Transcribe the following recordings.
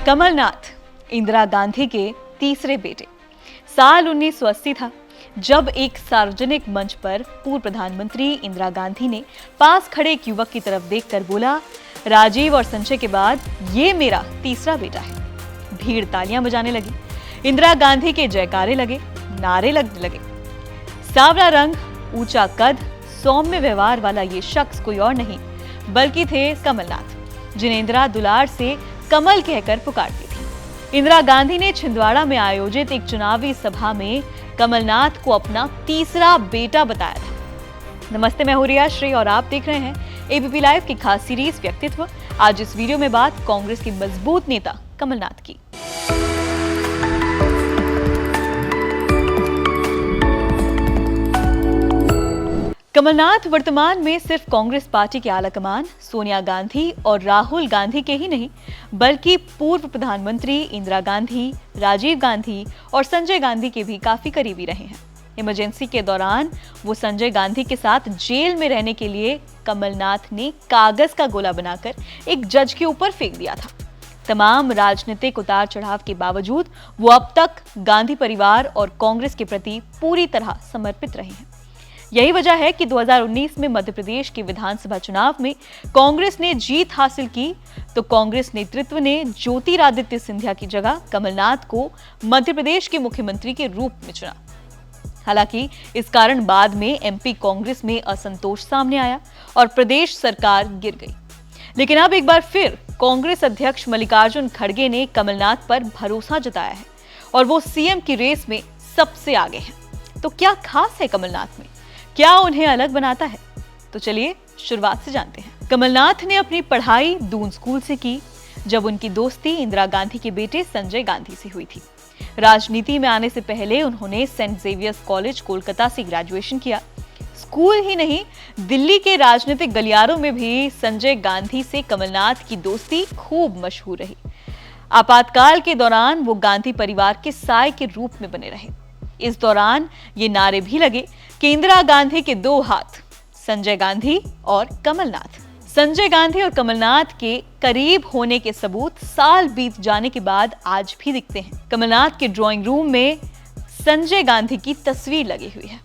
कमलनाथ इंदिरा गांधी के तीसरे बेटे। साल 1980 था जब एक सार्वजनिक मंच पर पूर्व प्रधानमंत्री इंदिरा गांधी ने पास खड़े एक युवक की तरफ देखकर बोला, राजीव और संजय के बाद ये मेरा तीसरा बेटा है। भीड़ तालियां बजाने लगी, इंदिरा गांधी के जयकारे लगे, नारे लगने लगे। सांवला रंग, ऊंचा कद, सौम्य व्यवहार वाला ये शख्स कोई और नहीं बल्कि थे कमलनाथ, जिन्हें इंदिरा दुलार से कमल कहकर पुकारती थी। इंदिरा गांधी ने छिंदवाड़ा में आयोजित एक चुनावी सभा में कमलनाथ को अपना तीसरा बेटा बताया था। नमस्ते, मैं हूं रिया श्री और आप देख रहे हैं एबीपी लाइव की खास सीरीज व्यक्तित्व। आज इस वीडियो में बात कांग्रेस के मजबूत नेता कमलनाथ की। कमलनाथ वर्तमान में सिर्फ कांग्रेस पार्टी के आलाकमान सोनिया गांधी और राहुल गांधी के ही नहीं बल्कि पूर्व प्रधानमंत्री इंदिरा गांधी, राजीव गांधी और संजय गांधी के भी काफी करीबी रहे हैं। इमरजेंसी के दौरान वो संजय गांधी के साथ जेल में रहने के लिए कमलनाथ ने कागज का गोला बनाकर एक जज के ऊपर फेंक दिया था। तमाम राजनीतिक उतार चढ़ाव के बावजूद वो अब तक गांधी परिवार और कांग्रेस के प्रति पूरी तरह समर्पित रहे हैं। यही वजह है कि 2019 में मध्य प्रदेश के विधानसभा चुनाव में कांग्रेस ने जीत हासिल की तो कांग्रेस नेतृत्व ने ज्योतिरादित्य सिंधिया की जगह कमलनाथ को मध्य प्रदेश के मुख्यमंत्री के रूप में चुना। हालांकि इस कारण बाद में एमपी कांग्रेस में असंतोष सामने आया और प्रदेश सरकार गिर गई। लेकिन अब एक बार फिर कांग्रेस अध्यक्ष मल्लिकार्जुन खड़गे ने कमलनाथ पर भरोसा जताया है और वो सीएम की रेस में सबसे आगे हैं। तो क्या खास है कमलनाथ में, क्या उन्हें अलग बनाता है? तो चलिए शुरुआत से जानते हैं। कमलनाथ ने अपनी पढ़ाई दून स्कूल से की, जब उनकी दोस्ती इंदिरा गांधी के बेटे संजय गांधी से हुई थी। राजनीति में आने से पहले उन्होंने सेंट जेवियर्स कॉलेज कोलकाता से ग्रेजुएशन किया। स्कूल ही नहीं, दिल्ली के राजनीतिक गलियारों में भी संजय गांधी से कमलनाथ की दोस्ती खूब मशहूर रही। आपातकाल के दौरान वो गांधी परिवार के साय के रूप में बने रहे। इस दौरान ये नारे भी लगे कि इंदिरा गांधी के दो हाथ, संजय गांधी और कमलनाथ। संजय गांधी और कमलनाथ के करीब होने के सबूत साल बीत जाने के बाद आज भी दिखते हैं। कमलनाथ के ड्राइंग रूम में संजय गांधी की तस्वीर लगी हुई है।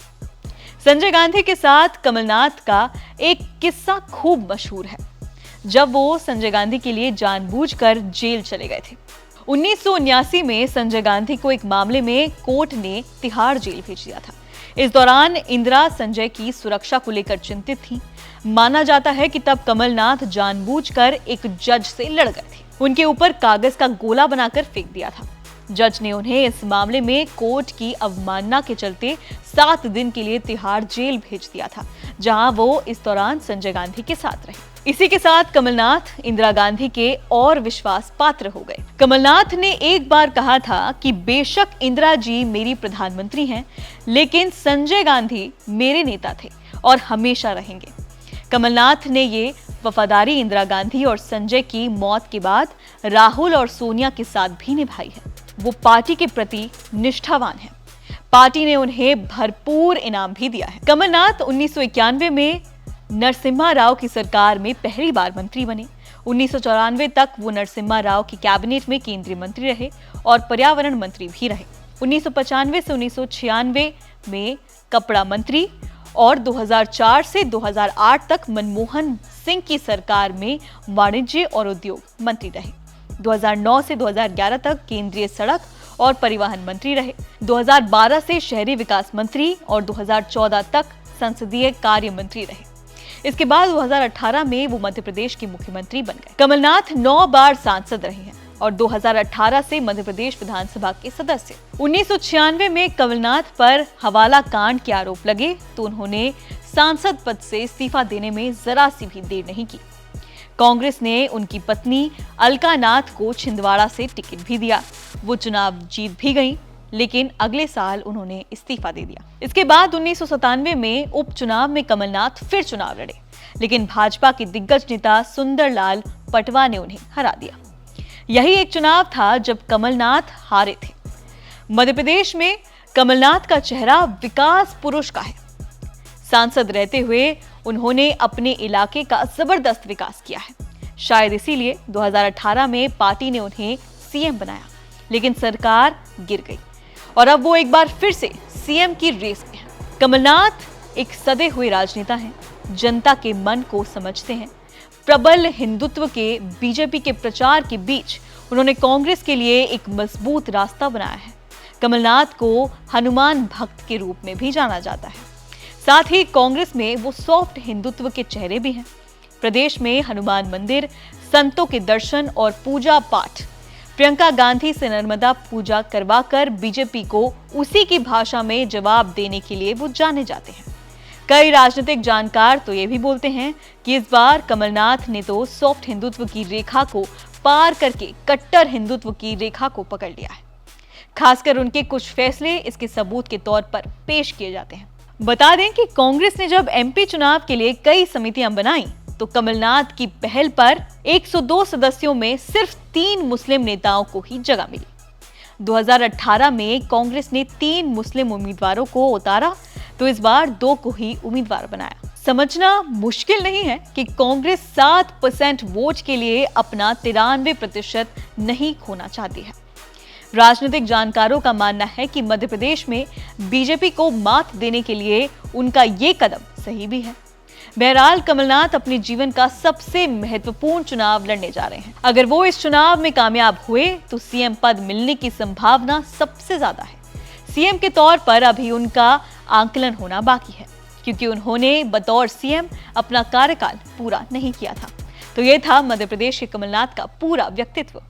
संजय गांधी के साथ कमलनाथ का एक किस्सा खूब मशहूर है, जब वो संजय गांधी के लिए जानबूझकर जेल चले गए थे। 1979 में संजय गांधी को एक मामले में कोर्ट ने तिहाड़ जेल भेज दिया था। इस दौरान इंदिरा संजय की सुरक्षा को लेकर चिंतित थी। माना जाता है कि तब कमलनाथ जानबूझकर एक जज से लड़ गए थे। उनके ऊपर कागज का गोला बनाकर फेंक दिया था। जज ने उन्हें इस मामले में कोर्ट की अवमानना के चलते 7 दिन के लिए तिहाड़ जेल भेज दिया था, जहां वो इस दौरान संजय गांधी के साथ रहे। इसी के साथ कमलनाथ इंदिरा गांधी के और विश्वास पात्र हो गए। कमलनाथ ने एक बार कहा था कि बेशक इंदिरा जी मेरी प्रधानमंत्री हैं, लेकिन संजय गांधी मेरे नेता थे और हमेशा रहेंगे। कमलनाथ ने ये वफादारी इंदिरा गांधी और संजय की मौत के बाद राहुल और सोनिया के साथ भी निभाई है। वो पार्टी के प्रति निष्ठावान हैं। पार्टी ने उन्हें भरपूर इनाम भी दिया है। कमलनाथ 1991 में नरसिम्हा राव की सरकार में पहली बार मंत्री बने। 1994 तक वो नरसिम्हा राव की कैबिनेट में केंद्रीय मंत्री रहे और पर्यावरण मंत्री भी रहे। 1995 से 1996 में कपड़ा मंत्री और 2004 से 2008 तक मनमोहन सिंह की सरकार में वाणिज्य और उद्योग मंत्री रहे। 2009 से 2011 तक केंद्रीय सड़क और परिवहन मंत्री रहे। 2012 से शहरी विकास मंत्री और 2014 तक संसदीय कार्य मंत्री रहे। इसके बाद 2018 में वो मध्य प्रदेश के मुख्यमंत्री बन गए। कमलनाथ 9 बार सांसद रहे हैं और 2018 से मध्य प्रदेश विधानसभा के सदस्य। 1996 में कमलनाथ पर हवाला कांड के आरोप लगे तो उन्होंने सांसद पद से इस्तीफा देने में जरा सी भी देर नहीं की। कांग्रेस ने उनकी पत्नी अलका नाथ को छिंदवाड़ा से टिकट भी दिया। वो चुनाव जीत भी गईं, लेकिन अगले साल उन्होंने इस्तीफा दे दिया। इसके बाद 1997 में उपचुनाव में कमलनाथ फिर चुनाव लड़े, लेकिन भाजपा के दिग्गज नेता सुंदरलाल पटवा ने उन्हें हरा दिया। यही एक चुनाव था जब कमलनाथ हारे थे। मध्य प्रदेश में कमलनाथ का चेहरा विकास पुरुष का है। सांसद रहते हुए उन्होंने अपने इलाके का जबरदस्त विकास किया है। शायद इसीलिए 2018 में पार्टी ने उन्हें सीएम बनाया, लेकिन सरकार गिर गई और अब वो एक बार फिर से सीएम की रेस में है। कमलनाथ एक सदे हुए राजनेता हैं, जनता के मन को समझते हैं। प्रबल हिंदुत्व के बीजेपी के प्रचार के बीच उन्होंने कांग्रेस के लिए एक मजबूत रास्ता बनाया है। कमलनाथ को हनुमान भक्त के रूप में भी जाना जाता है। साथ ही कांग्रेस में वो सॉफ्ट हिंदुत्व के चेहरे भी हैं। प्रदेश में हनुमान मंदिर, संतों के दर्शन और पूजा पाठ, प्रियंका गांधी से नर्मदा पूजा करवाकर बीजेपी को उसी की भाषा में जवाब देने के लिए वो जाने जाते हैं। कई राजनीतिक जानकार तो ये भी बोलते हैं कि इस बार कमलनाथ ने तो सॉफ्ट हिंदुत्व की रेखा को पार करके कट्टर हिंदुत्व की रेखा को पकड़ लिया है। खासकर उनके कुछ फैसले इसके सबूत के तौर पर पेश किए जाते हैं। बता दें कि कांग्रेस ने जब एमपी चुनाव के लिए कई समितियां बनाई तो कमलनाथ की पहल पर 102 सदस्यों में सिर्फ 3 मुस्लिम नेताओं को ही जगह मिली। 2018 में कांग्रेस ने 3 मुस्लिम उम्मीदवारों को उतारा तो इस बार 2 को ही उम्मीदवार बनाया। समझना मुश्किल नहीं है कि कांग्रेस 7% वोट के लिए अपना 93% नहीं खोना चाहती है। राजनीतिक जानकारों का मानना है कि मध्य प्रदेश में बीजेपी को मात देने के लिए उनका ये कदम सही भी है। बहरहाल कमलनाथ अपने जीवन का सबसे महत्वपूर्ण चुनाव लड़ने जा रहे हैं। अगर वो इस चुनाव में कामयाब हुए तो सीएम पद मिलने की संभावना सबसे ज्यादा है। सीएम के तौर पर अभी उनका आंकलन होना बाकी है, क्योंकि उन्होंने बतौर सीएम अपना कार्यकाल पूरा नहीं किया था। तो ये था मध्य प्रदेश के कमलनाथ का पूरा व्यक्तित्व।